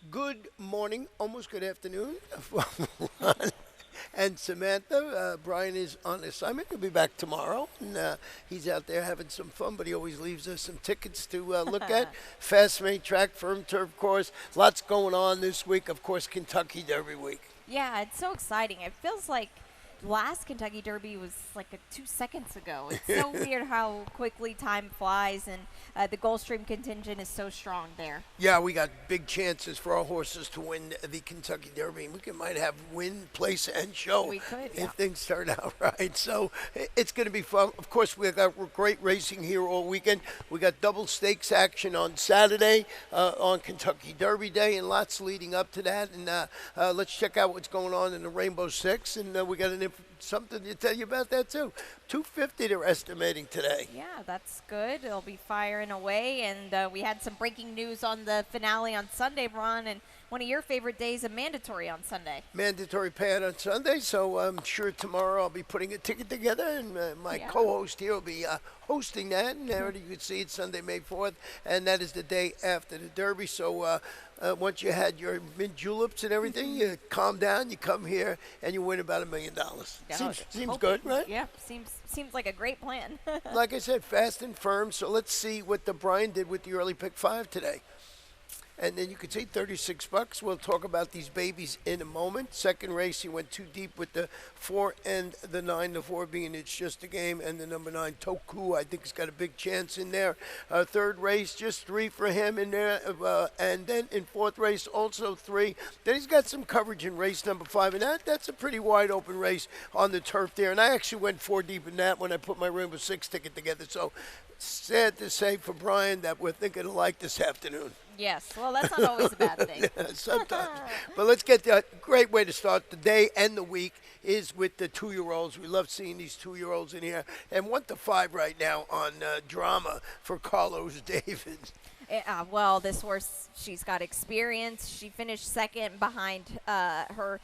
Good morning, almost good afternoon. And Samantha, Brian is on assignment. He'll be back tomorrow. And, he's out there having some fun, but he always leaves us some tickets to look at. Fastmate track, firm turf course. Lots going on this week. Of course, Kentucky Derby week. Yeah, it's so exciting. It feels like last Kentucky Derby was like 2 seconds ago. It's so weird how quickly time flies, and the Gulfstream contingent is so strong there. Yeah, we got big chances for our horses to win the Kentucky Derby. Might have win, place, and show We could, if yeah. things turn out right. So it's going to be fun. Of course, we got great racing here all weekend. We got double stakes action on Saturday on Kentucky Derby Day, and lots leading up to that. And let's check out what's going on in the Rainbow Six, and we got something to tell you about that too. 250 they're estimating today. Yeah, that's good. They'll be firing away, and we had some breaking news on the finale on Sunday, Ron, and one of your favorite days, a mandatory on Sunday. Mandatory pad on Sunday, so I'm sure tomorrow I'll be putting a ticket together, and my Yeah. co-host here will be hosting that. And already you can see it Sunday, May 4th, and that is the day after the Derby. So once you had your mint juleps and everything, you calm down, you come here, and you win about $1 million. Yeah, Seems hoping. good, right? Yeah, seems like a great plan. Like I said, fast and firm. So let's see what the Brian did with the early pick 5 today. And then you could see $36. We'll talk about these babies in a moment. Second race, he went too deep with the 4 and the 9. The 4 being It's Just a Game, and the number 9, Toku, I think has got a big chance in there. Third race, just 3 for him in there. And then in fourth race, also 3. Then he's got some coverage in race number 5, and that's a pretty wide open race on the turf there. And I actually went 4 deep in that when I put my Rainbow Six ticket together. So sad to say for Brian that we're thinking alike this afternoon. Yes, well, that's not always a bad thing. Sometimes. But let's get the great way to start the day and the week is with the 2-year-olds. We love seeing these 2-year-olds in here. And 1 to 5 right now on drama for Carlos David. Well, this horse, she's got experience. She finished second behind not her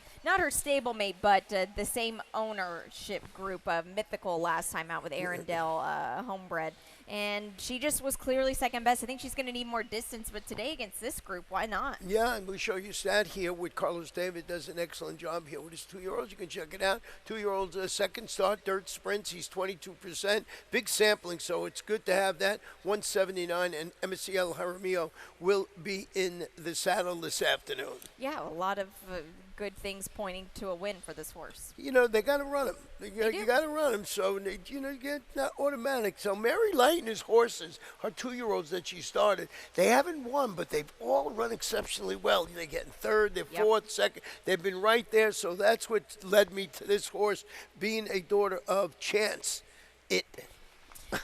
stablemate, but the same ownership group of Mythical last time out with Arundel Homebred. And she just was clearly second best. I think she's going to need more distance, but today against this group, why not? Yeah, and we show you stat here with Carlos David. Does an excellent job here with his 2-year-olds. You can check it out. 2-year-olds second start, dirt sprints. He's 22%. Big sampling, so it's good to have that. 179, and MSCL Jaramillo will be in the saddle this afternoon. Yeah, a lot of good things pointing to a win for this horse. You know, they got to run him. do. You got to run him, so you get not automatic. So Mary Light and his horses, her 2-year-olds that she started, they haven't won, but they've all run exceptionally well. They're getting third, they're fourth, second. They've been right there, so that's what led me to this horse being a daughter of Chance. Yeah.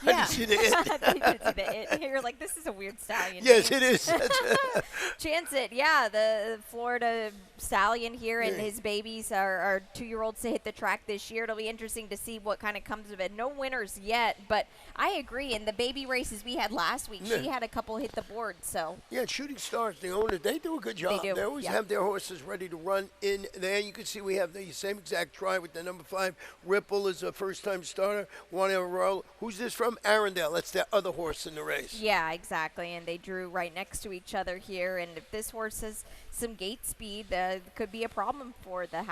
Did you see the it? I did see the it. You're like, this is a weird stallion. Yes, name. it is. Chance It, yeah, the Florida stallion here, and his babies are 2-year-olds to hit the track this year. It'll be interesting to see what kind of comes of it. No winners yet, but I agree. In the baby races we had last week, she had a couple hit the board. So Yeah, Shooting Stars, the owner, they do a good job. They do, always yeah. have their horses ready to run in there. You can see we have the same exact try with the number 5. Ripple is a first-time starter. Juan Royal. Who's this from? Arundel. That's their other horse in the race. yeah, exactly, and they drew right next to each other here. And if this horse has some gate speed, could be a problem for the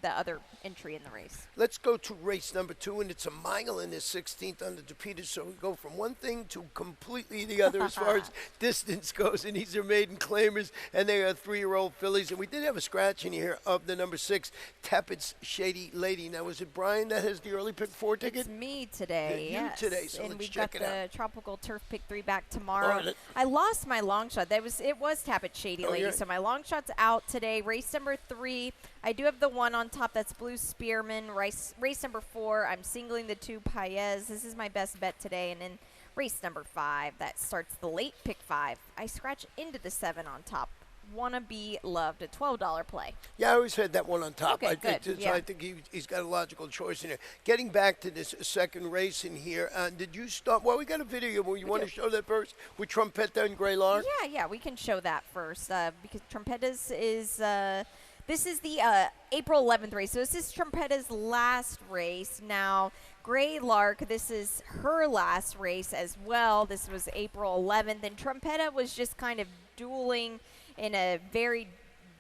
other entry in the race. Let's go to race number 2, and it's a mile in the 16th under DePeter. So we go from one thing to completely the other as far as distance goes. And these are maiden claimers, and they are 3-year-old fillies. And we did have a scratch in here of the number 6, Tappett's Shady Lady. Now, was it Brian that has the early pick 4 ticket? It's me today. Yeah, you yes. today, so and let's we've check got it out. the Tropical Turf Pick 3 back tomorrow. Oh, I lost my long shot. It was Tappet Shady Lady, yeah. so my long shot's out today. Race number 3. I do have the 1 on top. That's Blue Spearman. Race number 4. I'm singling the 2 Paez. This is my best bet today. And then race number 5. That starts the late pick 5. I scratch into the 7 on top. Wanna Be Loved, a $12 play. Yeah, I always had that one on top. Okay, I think, good, so yeah. I think he's got a logical choice in there. Getting back to this second race in here, did you start? Well, we got a video. You want to show that first with Trumpetta and Grey Lark? Yeah, we can show that first because Trumpetta's is this is the April 11th race. So this is Trumpetta's last race. Now, Grey Lark, this is her last race as well. This was April 11th, and Trumpetta was just kind of dueling in a very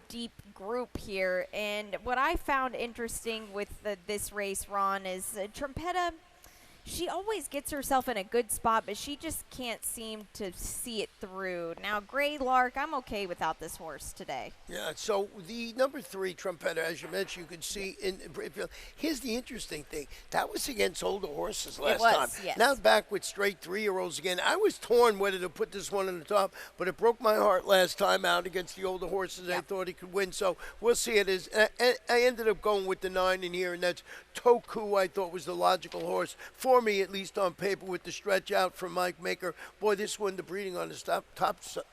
deep group here. And what I found interesting with this race, Ron, is Trumpetta. She always gets herself in a good spot, but she just can't seem to see it through. Now, Gray Lark, I'm okay without this horse today. Yeah, so the number 3, Trumpetta, as you mentioned, you could see in Bridgefield. Here's the interesting thing. That was against older horses last time. Yes. Now back with straight 3-year-olds again. I was torn whether to put this one on the top, but it broke my heart last time out against the older horses. I thought he could win, so we'll see it is. I ended up going with the 9 in here, and that's Toku. I thought was the logical horse for me, at least on paper, with the stretch out from Mike Maker. Boy, this one, the breeding on the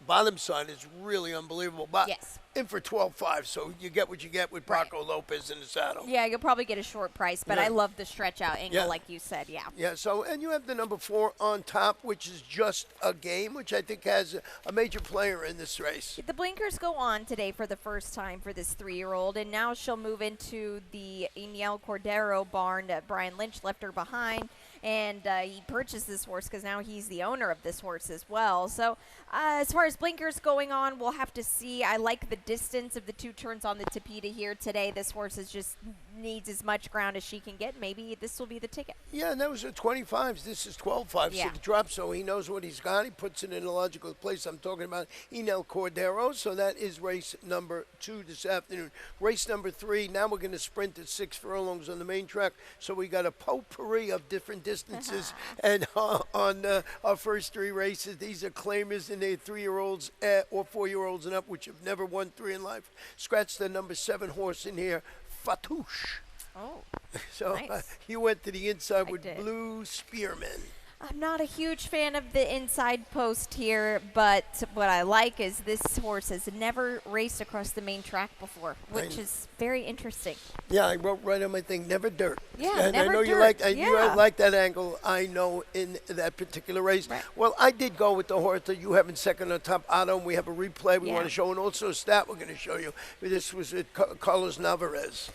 bottom side is really unbelievable. But yes. In for 12.5, so you get what you get with Paco Lopez in the saddle. Yeah, you'll probably get a short price, but I love the stretch out angle, like you said. Yeah. So, and you have the number 4 on top, which is Just a Game, which I think has a major player in this race. The blinkers go on today for the first time for this 3-year-old, and now she'll move into the Eniel Cordero barn that Brian Lynch left her behind. And he purchased this horse because now he's the owner of this horse as well. So as far as blinkers going on, we'll have to see. I like the distance of the 2 turns on the Tapeta here today. This horse just needs as much ground as she can get. Maybe this will be the ticket. Yeah, and that was a 25s. This is 12.5, so the drop, so he knows what he's got. He puts it in a logical place. I'm talking about Enel Cordero, so that is race number 2 this afternoon. Race number 3, now we're going to sprint at 6 furlongs on the main track, so we got a potpourri of different distances. And on our first 3 races, these are claimers and they're 3-year-olds or 4-year-olds and up, which have never won 3 in life. Scratch the number 7 horse in here, Fatouche. Oh, so nice. You went to the inside I with did. Blue Spearman. I'm not a huge fan of the inside post here, but what I like is this horse has never raced across the main track before, which is very interesting. Yeah, I wrote right on my thing, never dirt. Yeah, and never I know dirt. you like that angle, I know, in that particular race. Right. Well, I did go with the horse that you have in second on top, Otto, and we have a replay we want to show, and also a stat we're going to show you. This was Carlos Navarez.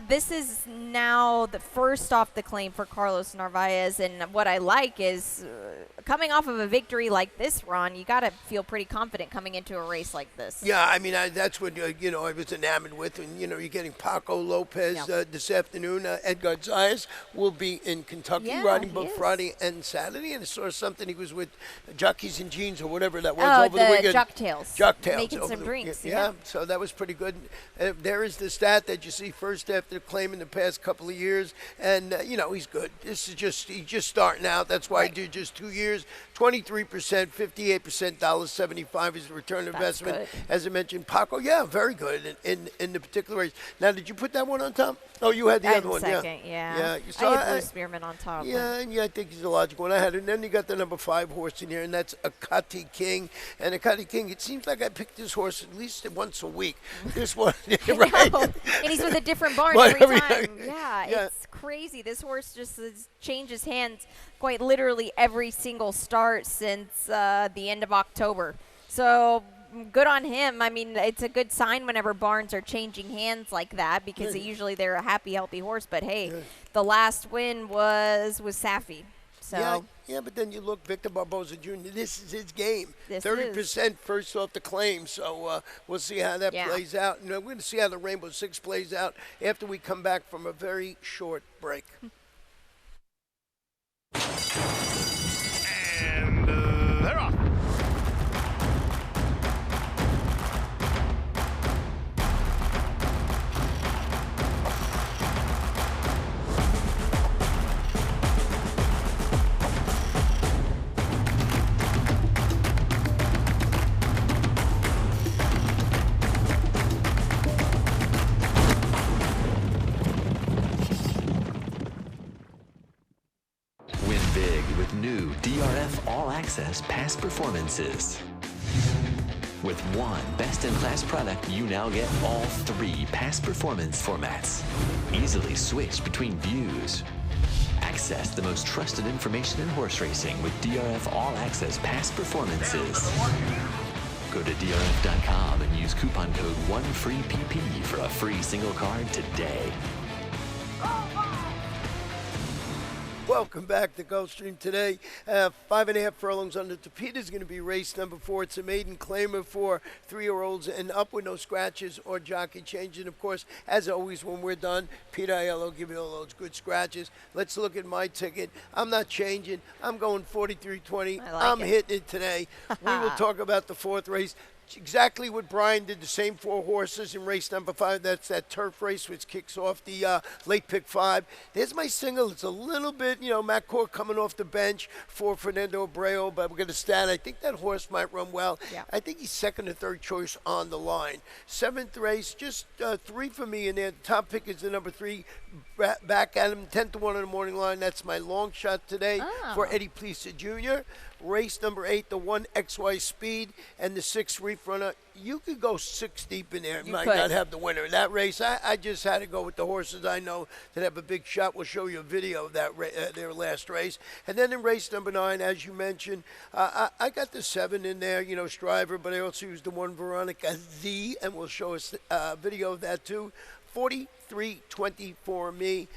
This is now the first off the claim for Carlos Narvaez, and what I like is coming off of a victory like this, Ron, you got to feel pretty confident coming into a race like this. Yeah, I mean, that's what, I was enamored with. And, you're getting Paco Lopez this afternoon. Edgar Zayas will be in Kentucky riding both Friday and Saturday. And I saw something, he was with Jockeys and Jeans or whatever that was over the weekend. Jocktails. Making some drinks. Yeah, so that was pretty good. There is the stat that you see first after the claim in the past couple of years. And, he's good. This is he's just starting out. That's why I do just 2 years. 23%, 58%, $1.75 is the return investment. Good. As I mentioned, Paco, very good in the particular race. Now, did you put that one on top? Oh, you had the other one, second, yeah. So I had Blue Spearman on top. Yeah, I think he's a logical one. I had it. And then you got the number 5 horse in here, and that's Akati King. And Akati King, it seems like I pick this horse at least once a week. This one, right? And he's with a different barn every time. Yeah, it's crazy. This horse just changes hands quite literally every single start since the end of October. So good on him. I mean, it's a good sign whenever barns are changing hands like that because usually they're a happy, healthy horse. But, hey, the last win was Safi. So. Yeah, but then you look, Victor Barboza Jr., this is his game. 30% is. first off the claim, so we'll see how that plays out. And we're going to see how the Rainbow Six plays out after we come back from a very short break. And they're off. Win big with new DRF All Access Past Performances. With one best-in-class product, you now get all 3 past performance formats. Easily switch between views. Access the most trusted information in horse racing with DRF All Access Past Performances. Go to DRF.com and use coupon code 1FREEPP for a free single card today. Welcome back to Gulfstream today. 5.5 furlongs on the Tapeta is going to be race number 4. It's a maiden claimer for 3-year-olds and up with no scratches or jockey change. And, of course, as always, when we're done, Peter Aiello will give you all those good scratches. Let's look at my ticket. I'm not changing. I'm going 43.20. I'm hitting it today. We will talk about the 4th race. Exactly what Brian did, the same 4 horses in race number 5. That's that turf race which kicks off the late pick 5. There's my single. It's a little bit, Matt Core coming off the bench for Fernando Abreu, but we're going to stand. I think that horse might run well. Yeah. I think he's second or third choice on the line. 7th race, just 3 for me in there. The top pick is the number 3, back at him, 10-1 on the morning line. That's my long shot today for Eddie Plesa Jr. Race number 8, the 1 XY Speed, and the 6 Reef Runner. You could go 6 deep in there. Might not have the winner in that race. I just had to go with the horses I know that have a big shot. We'll show you a video of that their last race. And then in race number 9, as you mentioned, I got the 7 in there, Striver, but I also used the 1 Veronica Z, and we'll show us a video of that too. 43.20 for me.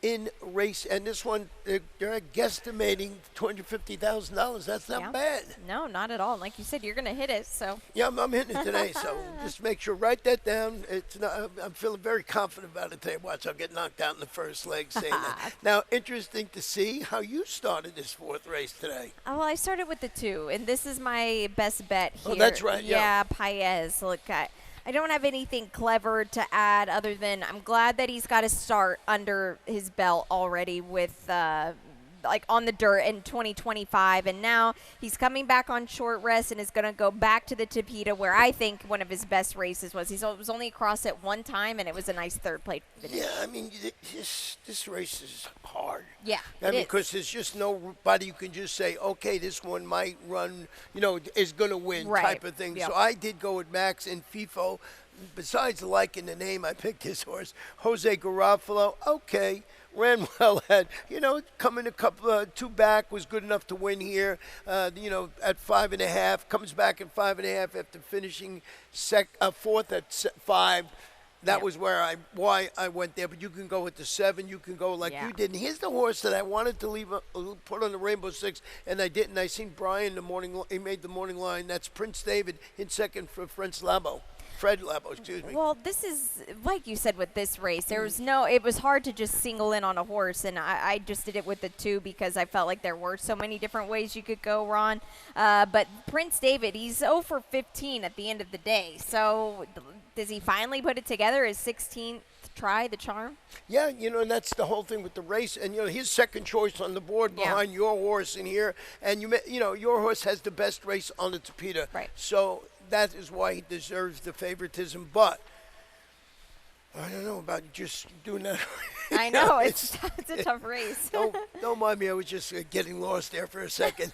In race, and this one, they're guesstimating $250,000. That's not bad. No, not at all. And like you said, you're going to hit it. So yeah, I'm hitting it today. So just make sure, write that down. It's not, I'm feeling very confident about it today. Watch, I'll get knocked out in the first leg saying that. Now, interesting to see how you started this 4th race today. Oh, well, I started with the 2, and this is my best bet here. Oh, that's right. Yeah, Paez. Look, I don't have anything clever to add other than I'm glad that he's got a start under his belt already with on the dirt in 2025, and now he's coming back on short rest and is going to go back to the Tapeta, where I think one of his best races was. He was only across it one time, and it was a nice 3rd place finish. Yeah, I mean, this race is hard. Yeah, because there's just nobody you can just say, okay, this one might run, is going to win type of thing. Yep. So I did go with Max and FIFO. Besides liking the name, I picked this horse, Jose Garofalo. Okay. Ran well at, coming a couple, 2 back, was good enough to win here, at 5.5, comes back at 5.5 after finishing 4th at 5. That was why I went there. But you can go with the 7. You can go like you did. And here's the horse that I wanted to put on the Rainbow 6, and I didn't. I seen Brian he made the morning line. That's Prince David in second for Fred Labo, excuse me. Well, this is, like you said with this race, it was hard to just single in on a horse, and I just did it with the 2 because I felt like there were so many different ways you could go, Ron. But Prince David, he's 0 for 15 at the end of the day. So does he finally put it together? His 16th try, the charm? Yeah, and that's the whole thing with the race. And, his second choice on the board behind your horse in here. And, your horse has the best race on the Tapeta. Right. So that is why he deserves the favoritism. But I don't know about just doing that. I know. It's a tough race. Don't mind me. I was just getting lost there for a second.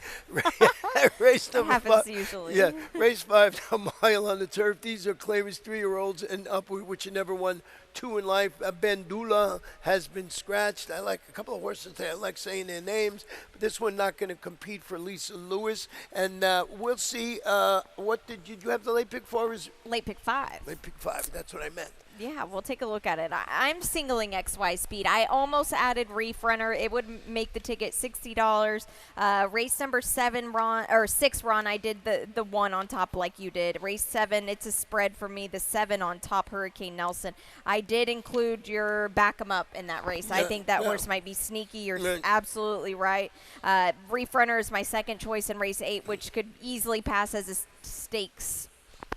Race number That happens 5. usually. Yeah, race 5, a mile on the turf. These are claimers 3-year-olds and up, which have never won 2 in life. Bandula has been scratched. I like a couple of horses today. I like saying their names. But this one not going to compete for Lisa Lewis. And we'll see. What did you have the late pick for? Late pick 5. Late pick 5. That's what I meant. Yeah, we'll take a look at it. I'm singling XY Speed. I almost added Reef Runner. It would make the ticket $60. Race number 7, Ron, or 6, Ron. I did the 1 on top like you did. Race 7, it's a spread for me. The 7 on top, Hurricane Nelson. I did include your back 'em up in that race. I think that horse might be sneaky. You're absolutely right. Reef Runner is my second choice in race 8, which could easily pass as a stakes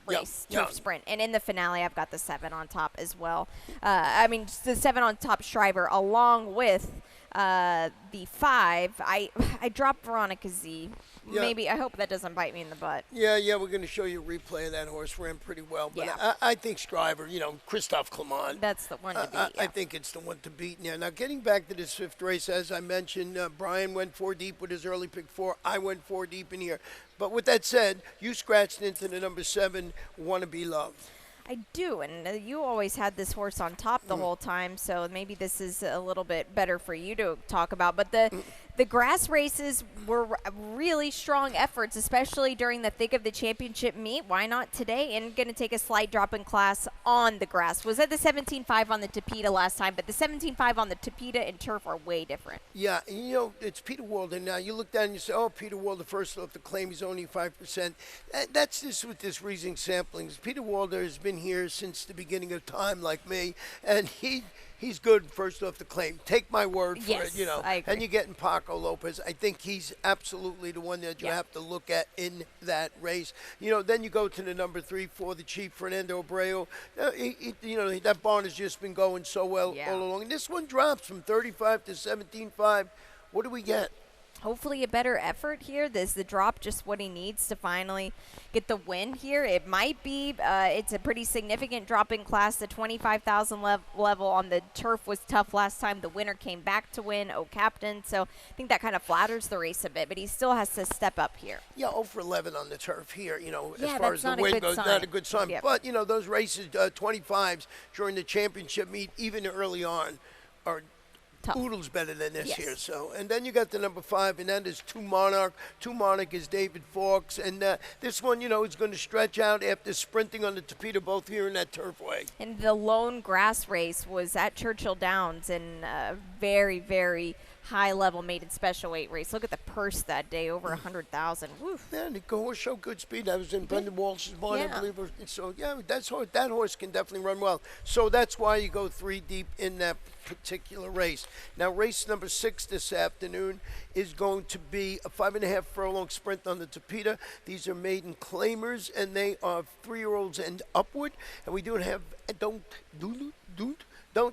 race, turf sprint. And in the finale, I've got the 7 on top as well. The 7 on top Shriver along with the 5. I dropped Veronica Z. Yeah. Maybe, I hope that doesn't bite me in the butt. Yeah, we're going to show you a replay of that horse. Ran pretty well. But I think Shriver, Christophe Clement. That's the one to beat. I think it's the one to beat. Yeah. Now, getting back to this 5th race, as I mentioned, Brian went 4 deep with his early pick 4. I went 4 deep in here. But with that said, you scratched into the number 7, Wanna Be Loved. I do, and you always had this horse on top the whole time, so maybe this is a little bit better for you to talk about. But the The grass races were really strong efforts, especially during the thick of the championship meet. Why not today? And going to take a slight drop in class on the grass. Was at the 17.5 on the Tapeta last time, but the 17.5 on the Tapeta and turf are way different. Yeah, it's Peter Walden. Now, you look down and you say, oh, Peter Walden, first off the claim, he's only 5%. That's just with this Riesling samplings. Peter Walden has been here since the beginning of time, like me, and he's good first off the claim. Take my word for Yes, it, I agree. And you're getting Paco Lopez. I think he's absolutely the one that you have to look at in that race. Then you go to the number 3 for the Chief, Fernando Abreu. That barn has just been going so well all along. And this one drops from 35 to 17.5. What do we get? Hopefully a better effort here. Is the drop just what he needs to finally get the win here? It might be. It's a pretty significant drop in class. The 25,000 level on the turf was tough last time. The winner came back to win, Captain. So I think that kind of flatters the race a bit, but he still has to step up here. Yeah, 0 for 11 on the turf here, as far that's as the not a win good goes, sign. not a good sign. Yep. But, those races, 25s during the championship meet, even early on, are Tough. oodles better than this Yes. here. So, and then you got the number 5, and that is Two Monarch. Two Monarch is David Fawkes, and this one, is going to stretch out after sprinting on the Tapeta, both here in that turfway. And the lone grass race was at Churchill Downs in a very, very high-level maiden special weight race. Look at the purse that day, over 100,000. Woof. Yeah, and the horse showed good speed. That was in Brendan Walsh's barn, Yeah. I believe. So, that horse can definitely run well. So that's why you go 3 deep in that particular race. Now, race number 6 this afternoon is going to be a 5.5 furlong sprint on the Tapeta. These are maiden claimers, and they are 3-year-olds and upward. And we don't have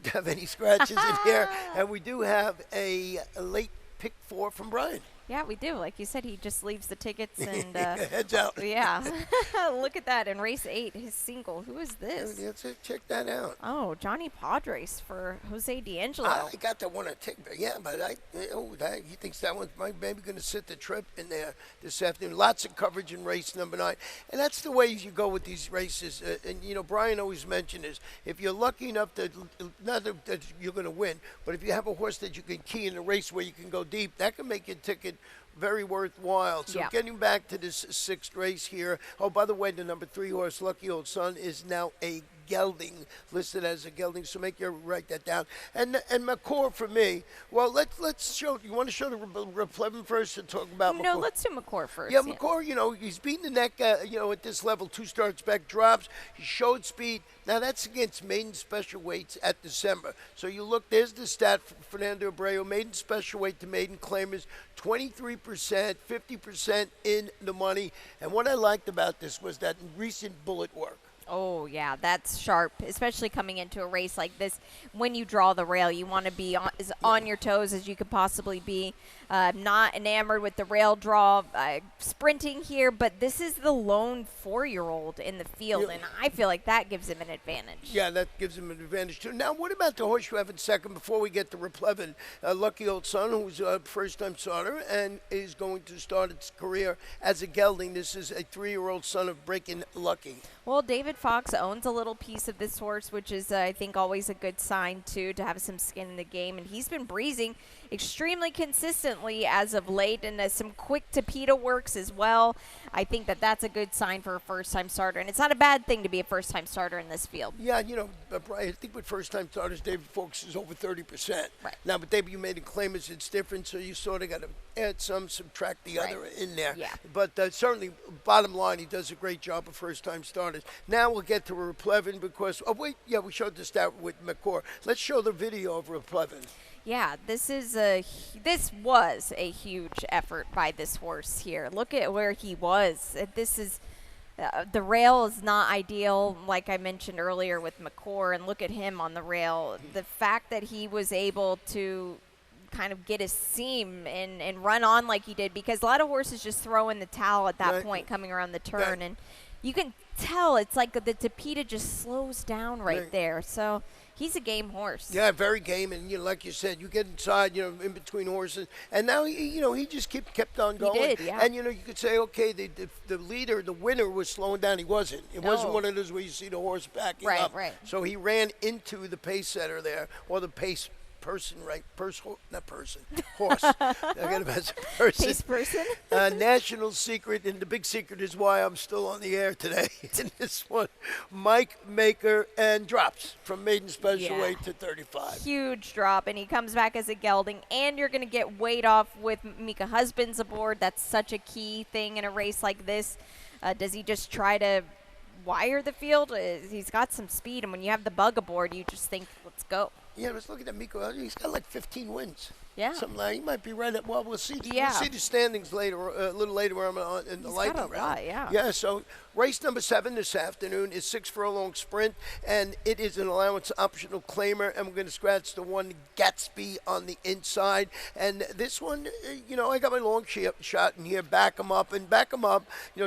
have any scratches in here, and we do have a late pick 4 from Brian. Yeah, we do. Like you said, he just leaves the tickets and Heads out. yeah. Look at that. In race 8, his single. Who is this? Let's check that out. Oh, Johnny Padres for Jose D'Angelo. I got that one on TikTok, but he thinks that one's maybe going to sit the trip in there this afternoon. Lots of coverage in race number 9, and that's the way you go with these races. And Brian always mentioned is if you're lucky enough not that you're going to win, but if you have a horse that you can key in a race where you can go deep, that can make your ticket very worthwhile. So getting back to this 6th race here. Oh, by the way, the number 3 horse, Lucky Old Son, is now a gelding, listed as a gelding, so make you write that down. And McCore for me, well, let's show, you want to show the Replevin first and talk about McCore? No, let's do McCore first. Yeah, McCore, he's beating the neck, at this level, 2 starts back, drops. He showed speed. Now, that's against maiden special weights at December. So you look, there's the stat for Fernando Abreu, maiden special weight to maiden claimers, 23%, 50% in the money. And what I liked about this was that recent bullet work. Oh, yeah, that's sharp, especially coming into a race like this. When you draw the rail, you want to be as on your toes as you could possibly be. Not enamored with the rail draw, sprinting here, but this is the lone 4-year-old in the field, and I feel like that gives him an advantage. Yeah, that gives him an advantage, too. Now, what about the horse you have in second before we get to Replevin? Lucky Old Son, who's a first-time starter and is going to start its career as a gelding. This is a 3-year-old son of Breaking Lucky. Well, David Fox owns a little piece of this horse, which is, I think, always a good sign, too, to have some skin in the game. And he's been breezing extremely consistently as of late, and some quick Tapeta works as well. I think that that's a good sign for a first-time starter. And it's not a bad thing to be a first-time starter in this field. Yeah, I think with first-time starters, David Fox is over 30%. Right. Now, but David, you made a claim it's different, so you sort of got to add some, subtract the other in there. Yeah. But certainly, bottom line, he does a great job of first-time starters. Now we'll get to Replevin because, we showed the stat with McCore. Let's show the video of Replevin. Yeah, this was a huge effort by this horse here. Look at where he was. This is the rail is not ideal, like I mentioned earlier with McCore, and look at him on the rail. The fact that he was able to kind of get his seam and run on like he did, because a lot of horses just throw in the towel at that point coming around the turn, and you can tell it's like the Tapeta just slows down right there. So he's a game horse. Yeah, very game, and like you said, you get inside, in between horses, and now he just kept on going. He did, yeah. And you could say, okay, the leader, the winner was slowing down. He wasn't. It wasn't one of those where you see the horse backing up. Right. So he ran into the pace setter there, or the pace person, right? Not person, horse. I got a person. Pace person. National secret, and the big secret is why I'm still on the air today. In this one, Mike Maker and drops from maiden special weight to 35. Huge drop, and he comes back as a gelding, and you're going to get weight off with Mika Husbands aboard. That's such a key thing in a race like this. Does he just try to wire the field? He's got some speed, and when you have the bug aboard, you just think, let's go. Yeah, I was looking at Miko. He's got like 15 wins. Yeah. Something like he might be right at. Well, we'll see. Yeah. We'll see the standings later, a little later where I'm in the lightning round. Lot, yeah. Yeah. So race number 7 this afternoon is 6 furlong sprint, and it is an allowance optional claimer, and we're going to scratch the one Gatsby on the inside. And this one, I got my long shot in here. Back him up.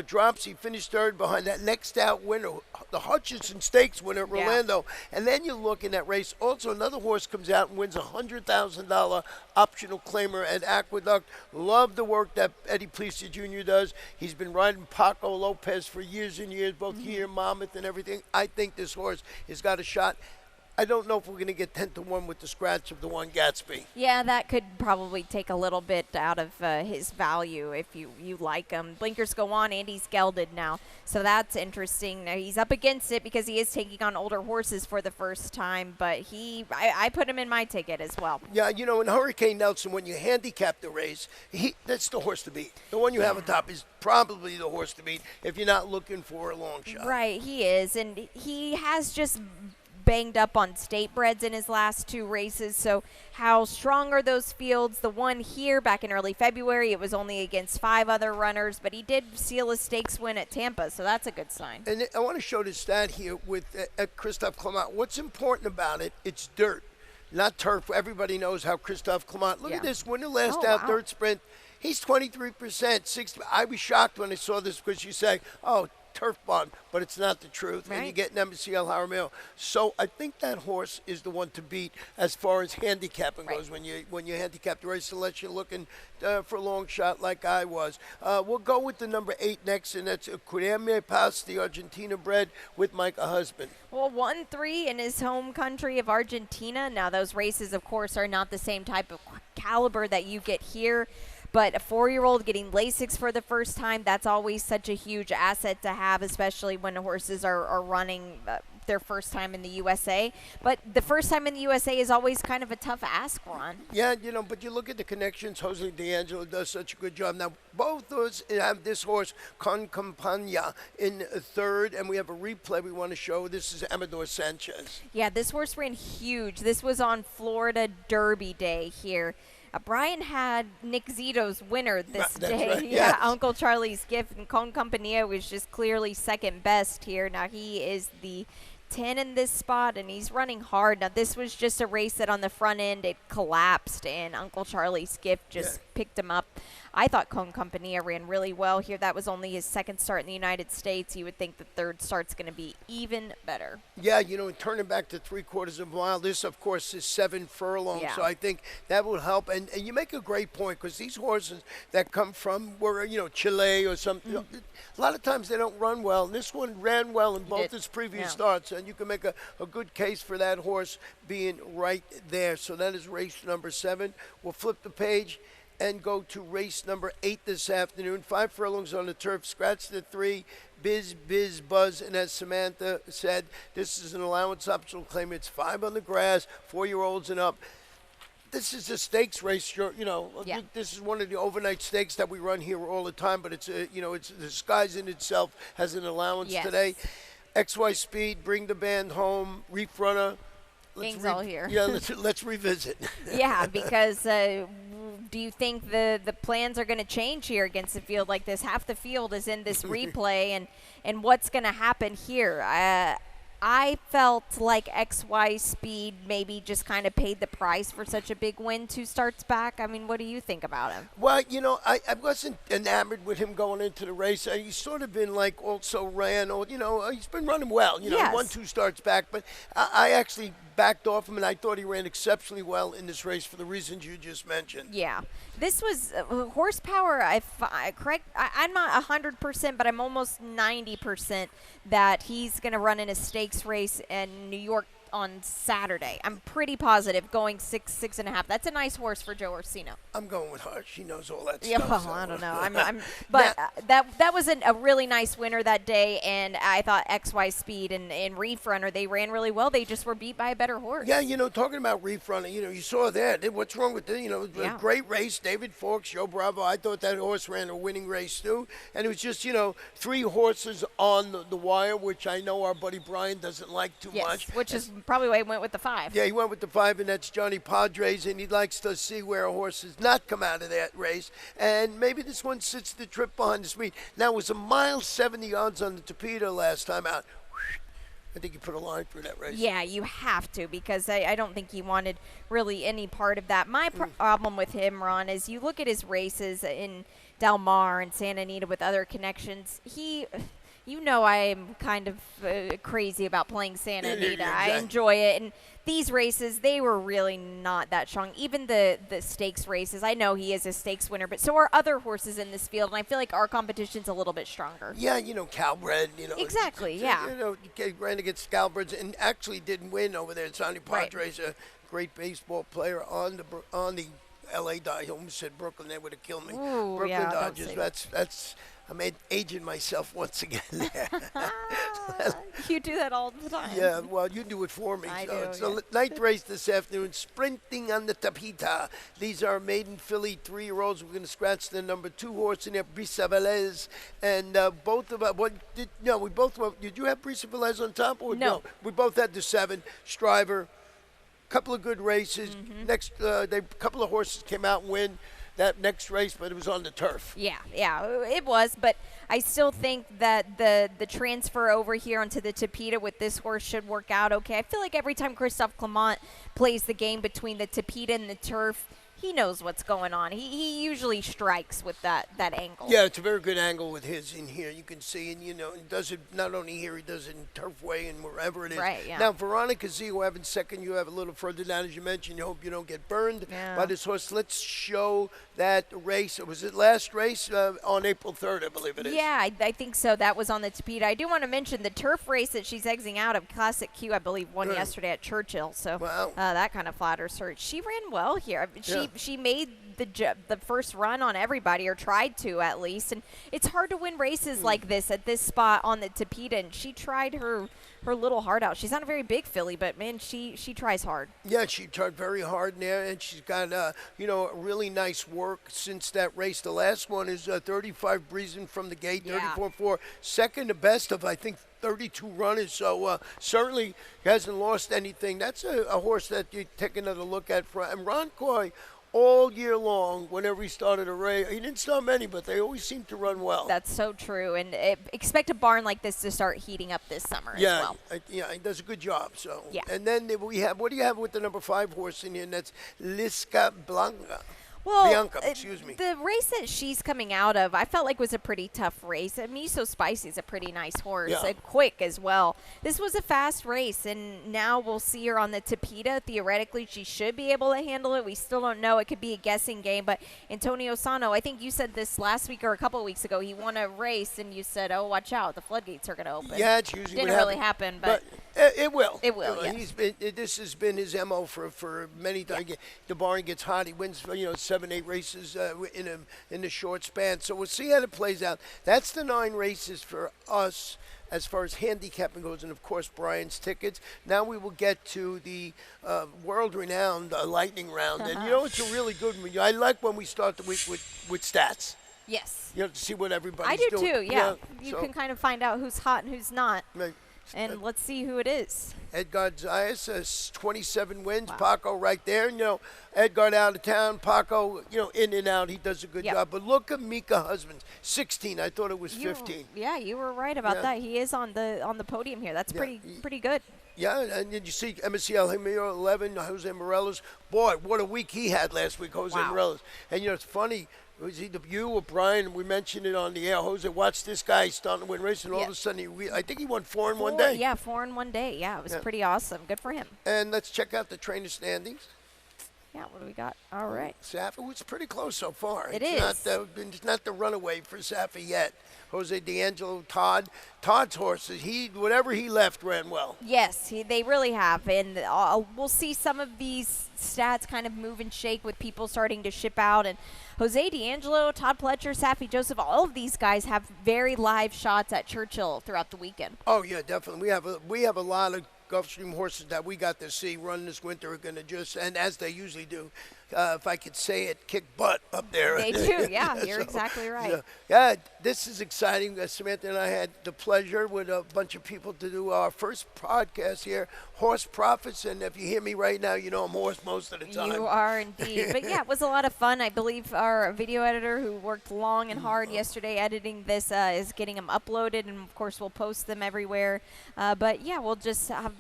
Drops. He finished third behind that next out winner, the Hutchinson Stakes winner, Rolando. And then you look in that race. Also, another horse comes out and wins a $100,000 optional claimer at Aqueduct. Love the work that Eddie Plessis Jr. does. He's been riding Paco Lopez for years and years, both here, Monmouth, and everything. I think this horse has got a shot. I don't know if we're going to get 10-1 with the scratch of the one Gatsby. Yeah, that could probably take a little bit out of his value if you like him. Blinkers go on, and he's gelded now. So that's interesting. Now, he's up against it because he is taking on older horses for the first time, but I put him in my ticket as well. Yeah, in Hurricane Nelson, when you handicap the race, that's the horse to beat. The one you have on top is probably the horse to beat if you're not looking for a long shot. Right, he is, and he has just banged up on state breds in his last 2 races. So how strong are those fields? The one here back in early February, it was only against 5 other runners, but he did seal a stakes win at Tampa, so that's a good sign. And I want to show this stat here with Christophe Clement. What's important about it, it's dirt, not turf. Everybody knows how Christophe Clement. Look at this, winner last out, dirt sprint. He's 23%, 60. I was shocked when I saw this because you say, turf bond, but it's not the truth. Right. And you get an Embassy El Jaramillo. So I think that horse is the one to beat as far as handicapping goes when you handicap the race, unless you're looking for a long shot like I was. We'll go with the number 8 next, and that's Cureme Paz, the Argentina bred, with Micah Husband. Well, 1-3 in his home country of Argentina. Now, those races, of course, are not the same type of caliber that you get here. But a 4-year-old getting Lasix for the first time, that's always such a huge asset to have, especially when the horses are running their first time in the USA. But the first time in the USA is always kind of a tough ask, Ron. Yeah, but you look at the connections. Jose D'Angelo does such a good job. Now, both of us have this horse, Con Campagna, in third, and we have a replay we want to show. This is Amador Sanchez. Yeah, this horse ran huge. This was on Florida Derby Day here. Brian had Nick Zito's winner this day. Right, yeah, yes. Uncle Charlie's Gift, and Con Campania was just clearly second best here. Now he is the 10 in this spot, and he's running hard. Now this was just a race that on the front end it collapsed, and Uncle Charlie's Gift just picked him up. I thought Con Campania ran really well here. That was only his second start in the United States. You would think the third start's going to be even better. Yeah, and turning back to 3/4 of a mile, this, of course, is 7 furlongs. Yeah. So I think that will help. And you make a great point, because these horses that come from Chile or something, a lot of times they don't run well. And this one ran well in both its previous starts. And you can make a good case for that horse being right there. So that is race number 7. We'll flip the page and go to race number 8 this afternoon. 5 furlongs on the turf, scratch the 3, Biz, Buzz, and as Samantha said, this is an allowance optional claim. It's 5 on the grass, 4-year-olds and up. This is a stakes race. This is one of the overnight stakes that we run here all the time, but it's it's disguised in itself as an allowance today. XY Speed, Bring the Band Home, Reef Runner. Gang's all here. Yeah, let's revisit. Yeah, because do you think the plans are going to change here against a field like this? Half the field is in this replay, and what's going to happen here? I felt like XY Speed maybe just kind of paid the price for such a big win 2 starts back. I mean, what do you think about him? Well, I wasn't enamored with him going into the race. He's sort of been also ran, or, he's been running well. He won 2 starts back, but I actually backed off him, and I thought he ran exceptionally well in this race for the reasons you just mentioned. Yeah. This was horsepower. I'm not 100%, but I'm almost 90% that he's going to run in a stakes race in New York on Saturday. I'm pretty positive going 6.5. That's a nice horse for Joe Orsino. I'm going with her. She knows all that Yeah, stuff. well, I don't know. But that was a really nice winner that day, and I thought XY Speed and Reef Runner, they ran really well. They just were beat by a better horse. Yeah, talking about Reef Runner, you saw that. What's wrong with it? A great race. David Forks, Joe Bravo. I thought that horse ran a winning race too. And it was just, 3 horses on the wire, which I know our buddy Brian doesn't like too much. Which is probably why he went with the 5. Yeah, he went with the 5, and that's Johnny Padres, and he likes to see where a horse has not come out of that race. And maybe this one sits the trip behind the speed. Now, it was a mile 70 yards on the Tapeta last time out. I think you put a line through that race. Yeah, you have to, because I don't think he wanted really any part of that. My problem with him, Ron, is you look at his races in Del Mar and Santa Anita with other connections. I am kind of crazy about playing Santa Anita. Exactly. I enjoy it. And these races, they were really not that strong. Even the stakes races, I know he is a stakes winner, but so are other horses in this field, and I feel like our competition's a little bit stronger. Yeah, Calbred, Exactly, yeah. Ran against Calbreds and actually didn't win over there. Johnny Padres, a great baseball player on the L.A. Dodgers. I almost said Brooklyn. They would have killed me. Ooh, Brooklyn yeah, Dodgers. That's. I'm aging myself once again there. You do that all the time. Yeah, well, you do it for me. I So do, it's the ninth race this afternoon, sprinting on the Tapeta. These are maiden filly 3-year-olds. We're going to scratch the number 2 horse in there, Brisa Velez. And both of us, did you have Brisa Velez on top? Or No. We both had the 7, Striver. Couple of good races. Next, a couple of horses came out and win that next race, but it was on the turf. Yeah, it was, but I still think that the transfer over here onto the Tapeta with this horse should work out okay. I feel like every time Christophe Clement plays the game between the Tapeta and the turf, he knows what's going on. He usually strikes with that angle. Yeah, it's a very good angle with his in here. You can see, and he does it not only here, he does it in Turfway and wherever it is. Right, yeah. Now, Veronica Z, who I have in second, you have a little further down, as you mentioned. You hope you don't get burned by this horse. Let's show that race. Was it last race on April 3rd, I believe it is? Yeah, I think so. That was on the Tapeta. I do want to mention the turf race that she's exiting out of, Classic Q, I believe, won yesterday at Churchill. So that kind of flatters her. She ran well here. She made the first run on everybody, or tried to at least. And it's hard to win races like this at this spot on the Tapeta. And she tried her little heart out. She's not a very big filly, but man, she tries hard. Yeah, she tried very hard in there, and she's got really nice work since that race. The last one is 35 breezing from the gate, 34-4. Second to best of, I think, 32 runners, so certainly hasn't lost anything. That's a horse that you take another look at. And Ron Coy, all year long, whenever he started a race, he didn't start many, but they always seem to run well. That's so true, and expect a barn like this to start heating up this summer as well. He does a good job. So, yeah. And then we have, what do you have with the number 5 horse in here? And that's Lisca Blanca. Well, Bianca, excuse me. The race that she's coming out of, I felt like was a pretty tough race. Miso Spicy is a pretty nice horse, quick as well. This was a fast race, and now we'll see her on the Tapeta. Theoretically, she should be able to handle it. We still don't know. It could be a guessing game, but Antonio Sano, I think you said this last week or a couple of weeks ago, he won a race, and you said, oh, watch out, the floodgates are going to open. Yeah, it's usually Didn't really happen, but it will. It will, yes. This has been his MO for many times. The barn gets hot. He wins, 7-8 races in a short span. So we'll see how it plays out. That's the 9 races for us as far as handicapping goes, and of course Brian's tickets. Now we will get to the world-renowned lightning round, and it's a really good one. I like when we start the week with stats. Yes. To see what everybody's doing. doing. I do too. Yeah. You can kind of find out who's hot and who's not. Right. And let's see who it is. Edgar Zayas has 27 wins. Wow. Paco right there. Edgar out of town. Paco, in and out. He does a good job. But look at Mika Husbands, 16. I thought it was 15. You were right about that. He is on the podium here. That's pretty good. Yeah, and then you see MSCL Himio 11, Jose Morelos. Boy, what a week he had last week, Jose Morelos. And it's funny. It was either you or Brian, we mentioned it on the air. Jose, watch this guy. He's starting to win races, and all of a sudden, I think he won 4 in one day. Yeah, 4 in one day. Yeah, it was pretty awesome. Good for him. And let's check out the trainer standings. Yeah, what do we got? All right. Safa was pretty close so far. It It's not the runaway for Safa yet. Jose D'Angelo, Todd's horses. Whatever he left ran well. Yes, they really have, and we'll see some of these stats kind of move and shake with people starting to ship out. And Jose D'Angelo, Todd Pletcher, Safi Joseph, all of these guys have very live shots at Churchill throughout the weekend. Oh yeah, definitely. We have a lot of Gulfstream horses that we got to see run this winter are going to just, and as they usually do, if I could say it, kick butt up there. They do, yeah. You're exactly right. Yeah, this is exciting. Samantha and I had the pleasure with a bunch of people to do our first podcast here, Horse Profits. And if you hear me right now, you know I'm horse most of the time. You are indeed. But yeah, it was a lot of fun. I believe our video editor who worked long and hard yesterday editing this is getting them uploaded. And of course, we'll post them everywhere. But yeah, we'll just have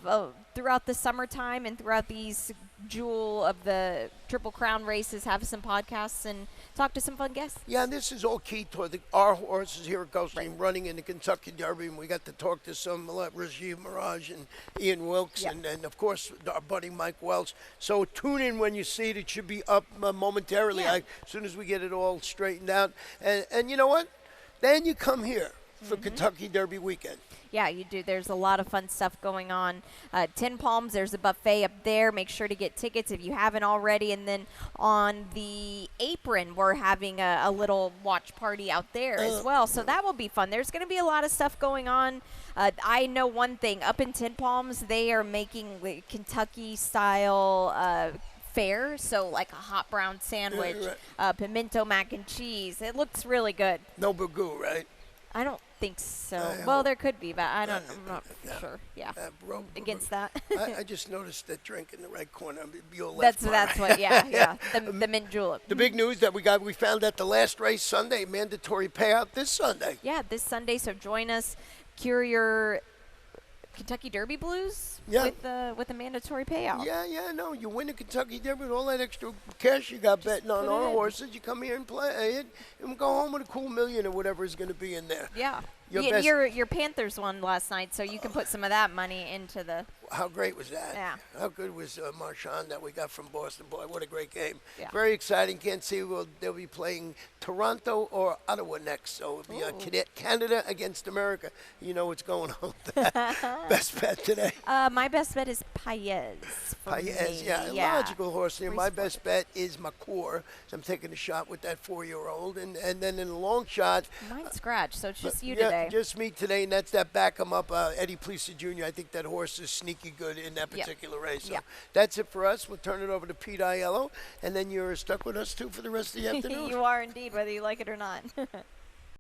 throughout the summertime and throughout these jewel of the Triple Crown races, have some podcasts and talk to some fun guests. Yeah, and this is all key toward our horses here at Gulfstream running in the Kentucky Derby, and we got to talk to some Rajiv Mirage and Ian Wilkes, and of course our buddy Mike Welch. So tune in when you see it. It should be up momentarily as soon as we get it all straightened out. And you know what? Then you come here for Kentucky Derby weekend. Yeah, you do. There's a lot of fun stuff going on. 10 Palms, there's a buffet up there. Make sure to get tickets if you haven't already. And then on the apron, we're having a little watch party out there as well. So that will be fun. There's going to be a lot of stuff going on. I know one thing. Up in 10 Palms, they are making the Kentucky-style fare, so like a hot brown sandwich, pimento mac and cheese. It looks really good. No bagoo, right? I don't think so. Well, there could be, but I'm not sure. Yeah, against that. I just noticed that drink in the right corner. Your left. That's what. Yeah. The mint julep. The big news that we found at the last race Sunday, mandatory payout this Sunday. Yeah, this Sunday. So join us. Cure your Kentucky Derby blues with a mandatory payout. Yeah, no. You win the Kentucky Derby with all that extra cash you got betting on our horses. You come here and play it and go home with a cool million or whatever is going to be in there. Yeah. Your Panthers won last night, so you can put some of that money into the. How great was that? Yeah. How good was Marchand that we got from Boston? Boy, what a great game. Yeah. Very exciting. Can't see they'll be playing Toronto or Ottawa next. So it'll be Canada against America. You know what's going on with that. Best bet today. My best bet is Paez. Paez, a logical horse here. My best bet is Macour. So I'm taking a shot with that 4-year-old. And then in the long shot. Mine's scratch, so it's just you today. Just me today, and that's that back him up, Eddie Plesa Jr. I think that horse is sneaky good in that particular race. So that's it for us. We'll turn it over to Pete Aiello, and then you're stuck with us, too, for the rest of the afternoon. You are indeed, whether you like it or not.